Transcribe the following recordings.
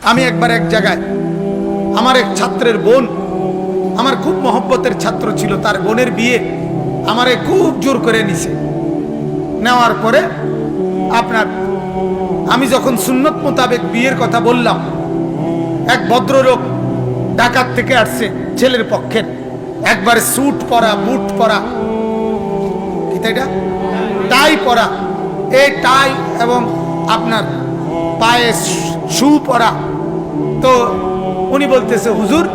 আমি একবার এক জায়গায় আমার এক ছাত্রের বোন, আমার খুব মহব্বতের ছাত্র ছিল, তার বোনের বিয়ে আমারে খুব জোর করে নিছে। নেওয়ার পরে আপনার আমি যখন সুন্নত মোতাবেক বিয়ের কথা বললাম, এক ভদ্রলোক ঢাকার থেকে আসছে, ছেলের পক্ষের, একবারে স্যুট পরা, বুট পরা, এটা টাই পরা, এই টাই এবং আপনার পায়ে শু পরা। তো উনি বলতেছে, হুজুর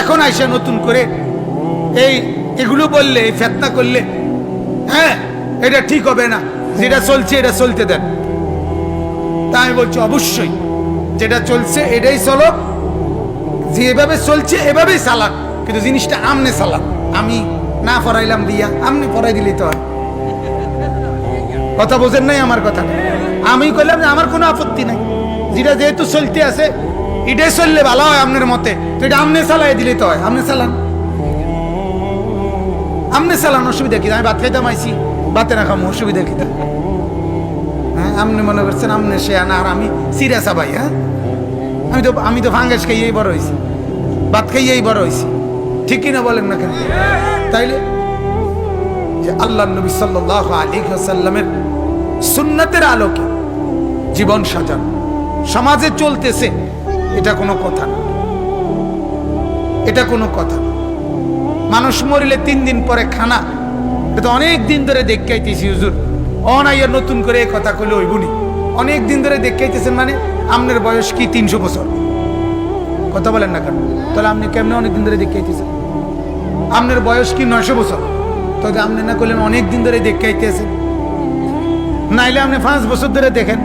এখন আইসা নতুন করে এগুলো বললে, এই ফেতনা করলে, হ্যাঁ এটা ঠিক হবে না, যেটা চলছে এটা চলতে দেন। তা আমি বলছি অবশ্যই যেটা চলছে এটাই চলো, যেভাবে চলছে এভাবেই চালাক, কিন্তু জিনিসটা আমনে চালাক। আমি না পড়াইলাম বিয়া, আমনে পড়াই দিলেই তো হয়। কথা বোঝেন নাই আমার কথা? আমি কইলাম যে আমার কোনো আপত্তি নাই, যেটা যেহেতু চলতে আছে এটাই চললে ভালো হয় আপনার মতে, তো এটা আমনে চালাই দিলেই তো হয়। আমনে চালান, আমনে চালান, অসুবিধা কি? আমি ভাত খাইতাম আইছি, ভাতে না খামো, অসুবিধা কি? হ্যাঁ আপনি মনে করছেন আমনে সে আনা আর আমি সিরিয়াসা ভাই? হ্যাঁ আমি তো ফাঙ্গাস খাইয়েই বড় হয়েছি, ভাত খাইয়েই বড় হয়েছি, ঠিক কিনা বলেন না কেন? তাইলে যে আল্লাহ নবী সাল্লাল্লাহু আলাইহি ওয়াসাল্লামের সুন্নাতের আলোকে জীবন সাজানো, সমাজে চলতেছে, এটা কোনো কথা না, এটা কোনো কথা না। মানুষ মরিলে 3 দিন পরে খানা, এটা তো অনেক দিন ধরে দেখাইতেছি হুজুর, অনাইয়া নতুন করে এই কথা কইলে হইবনি। অনেক দিন ধরে দেখাইতেছেন মানে আপনার বয়স কি 300 বছর? কথা বলেন না কেন? তাহলে আপনি কেমনে অনেক দিন ধরে দেখাইতেছেন? আপনার বয়স কি 900 বছর? তবে আপনি না করলেন অনেক দিন ধরে দেখাইতেছেন। নাইলে আপনি 5 বছর ধরে দেখেন,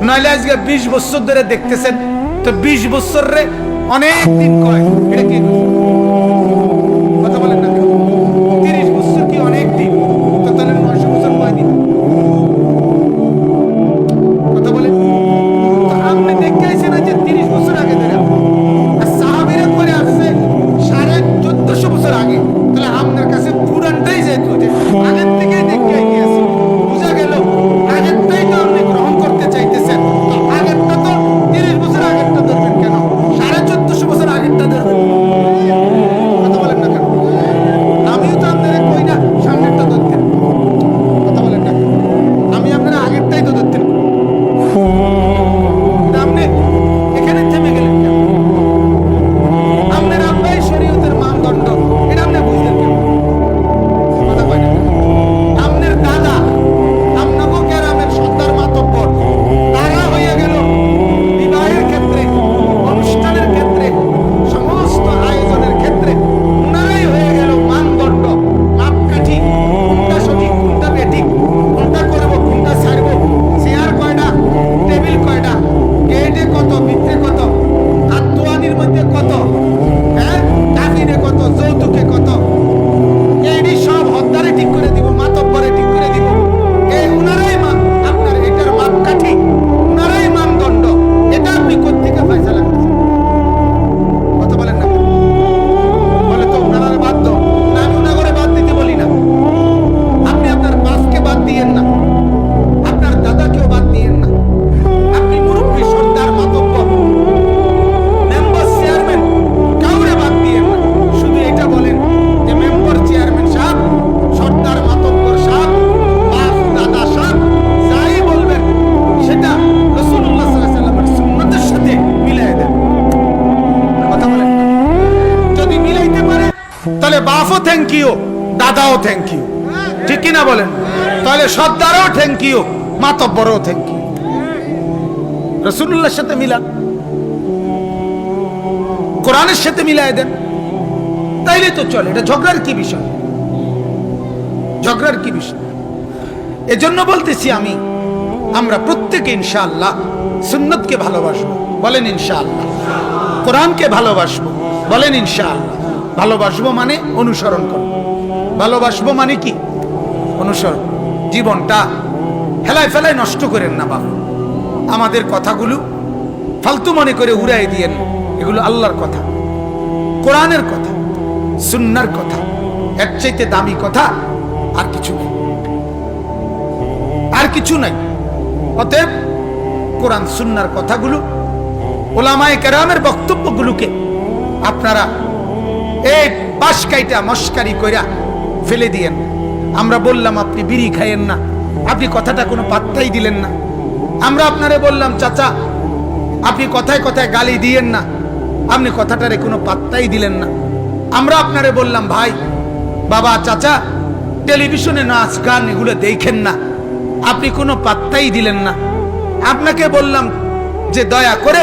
নাইলে আজকে 20 বছর ধরে দেখতেছেন। তো 20 বছর রে অনেক দিন কয়, এটা কি কথা বলেন না? 30 বছর কি অনেক দিন? তো তাহলে 900 বছর কয় দিন? কথা বলেন। আপনি দেখাইছেন যে 30 বছর আগে ধরে, আর সাহাবীরা করে আসছে 1450 বছর আগে। তাহলে আপনার কাছে পুরানটাই যেহেতু আগের থেকেই দেখাই গিয়েছে, বুঝা গেল আগেরটাই তো আপনি গ্রহণ করতে চাইতেছেন। তো আগেরটা তো 30 বছর আগেরটা ধরবেন কেন? 1450 বছর আগেরটা ধরবেন। কথা বলেন না কেন? আমিও তো আপনারা কই না সামনেরটা ধরতেন। কথা বলেন না কেন? আমি আপনারা আগেরটাই তো ধরতেন। আপনি এখানে থেমে গেলেন কেন? আপনার আব্বাই শরীয়তের মানদণ্ড, এটা আপনি বুঝলেন কেন? কথা কয় না? আপনার দাদা আপনাকে গ্রামের সর্দার মাতব্বর, তারা হয়ে গেল বিবাহের ক্ষেত্রে, অনুষ্ঠানের ক্ষেত্রে, সমস্ত আয়োজনের ক্ষেত্রে ওনারাই হয়ে গেল মানদণ্ড, মাপকাঠি, কোনটা সঠিক কোনটা বেঠিক, কোনটা করবো কোনটা ছাড়বো, চেয়ার কয়টা, টেবিল কয়টা, গেটে কত, ভিতরে কত, আর দোয়ানির মধ্যে কত, হ্যাঁ কাফিরে কত, যৌতুকে কত, এই সব হদ্দারে ঠিক করে দিব, মাতব্বরে ঠিক করে দিব। এই উনারাই আপনার এটার মাপকাঠি, উনারাই মানদণ্ড। এটা আপনি কোত্থেকে ফয়সালা করছেন? কথা বলেন না? বলে তো উনারা বাদ দাও না, আমি উনাগরে বাদ দিতে বলি না। আপনি আপনার বাপকে বাদ দিয়েন না, আপনার দাদাকেও বাদ দিয়েন না। আপনি মুরব্বী, সর্দার, মাতব্বর, মেম্বার, চেয়ারম্যান, কাউরে বাদ দিয়েন না। শুধু এটা বলেন যে মেম্বার, চেয়ারম্যান সাহেব, সর্দার, মাতব্বর সাহেব, বাপ, দাদা সাহেব, যাই বলবেন সেটা রাসূলুল্লাহ সাল্লাল্লাহু আলাইহি ওয়াসাল্লামের সুন্নাতের সাথে মিলাই দেন। কথা বলেন। যদি মিলাইতে পারে তাহলে বাপও থ্যাংক ইউ, দাদাও থ্যাংক ইউ, ঠিক কিনা বলেন? তাহলে সর্দারও থ্যাংক ইউ, মাতব্বরও থ্যাংক ইউ। রাসূলুল্লাহর সাথে মিলান, কোরআনের সাথে মিলাই দেন, তাইলে তো চলে। এটা ঝগড়ার কি বিষয়? ঝগড়ার কি বিষয়? এজন্য বলতেছি আমি, আমরা প্রত্যেকে ইনশাআল্লাহ সুন্নতকে ভালোবাসবো, বলেন ইনশাআল্লাহ। কোরআনকে ভালোবাসবো, বলেন ইনশাআল্লাহ। ভালোবাসবো মানে অনুসরণ করব। ভালোবাসবো মানে কি? অনুসরণ। জীবনটা হেলায় ফেলায় নষ্ট করেন না বাবা। আমাদের কথাগুলো ফালতু মনে করে উড়াই দিয়েন। এগুলো আল্লাহর কথা, কোরআনের কথা, সুন্নাহর কথা। এর চাইতে দামি কথা আর কিছু নেই, আর কিছু নাই। অতএব কোরআন সুন্নাহর কথাগুলো ওলামায়ে কেরামের বক্তব্যগুলোকে আপনারা এই বাঁশ কাইটা মস্কারি কইরা ফেলে দিয়েন। আমরা বললাম আপনি বিড়ি খাইয়েন না, আপনি কথাটা কোনো পাত্তাই দিলেন না। আমরা আপনারে বললাম চাচা আপনি কথায় কথায় গালি দিয়েন না, আপনি কথাটারে কোনো পাত্তাই দিলেন না। আমরা আপনারে বললাম ভাই বাবা চাচা টেলিভিশনে নাচ গান এগুলো দেখেন না, আপনি কোনো পাত্তাই দিলেন না। আপনাকে বললাম যে দয়া করে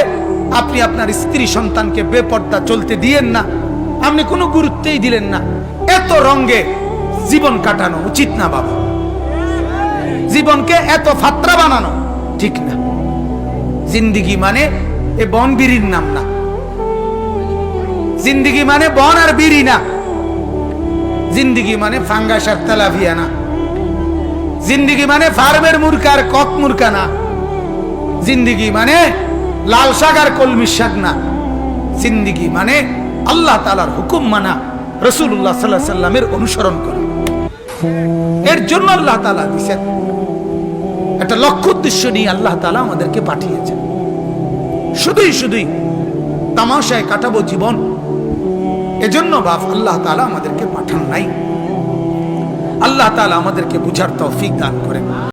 আপনি আপনার স্ত্রী সন্তানকে বেপর্দা চলতে দিয়েন না, আপনি কোনো গুরুত্বই দিলেন না। এত রঙে জীবন কাটানো উচিত না বাবা, জীবনকে এত ফাত্রা বানানো ঠিক না। জিন্দিগি মানে এ বন বিড়ির নাম না, জিন্দিগি মানে বন আর বিড়ি না, জিন্দিগি মানে ফাঙ্গাস আর তেলাপিয়া না, জিন্দিগি মানে ফার্মের মুরগা আর কক মুরগা না, জিন্দিগি মানে লাল শাক আর কলমি শাক না, জিন্দিগি মানে আল্লাহ তাআলার হুকুম মানা, রাসূলুল্লাহ সাল্লাল্লাহু আলাইহি সাল্লামের অনুসরণ করা। এর জন্য আল্লাহ তাআলা দিয়েছেন একটা লক্ষ্য উদ্দেশ্য নিয়ে আল্লাহ তাআলা আমাদেরকে পাঠিয়েছেন। শুধুই তামাশায় কাটাবো জীবন, এজন্য বাপ আল্লাহ তাআলা আমাদেরকে পাঠান নাই। আল্লাহ তাআলা আমাদেরকে বুঝার তৌফিক দান করেন।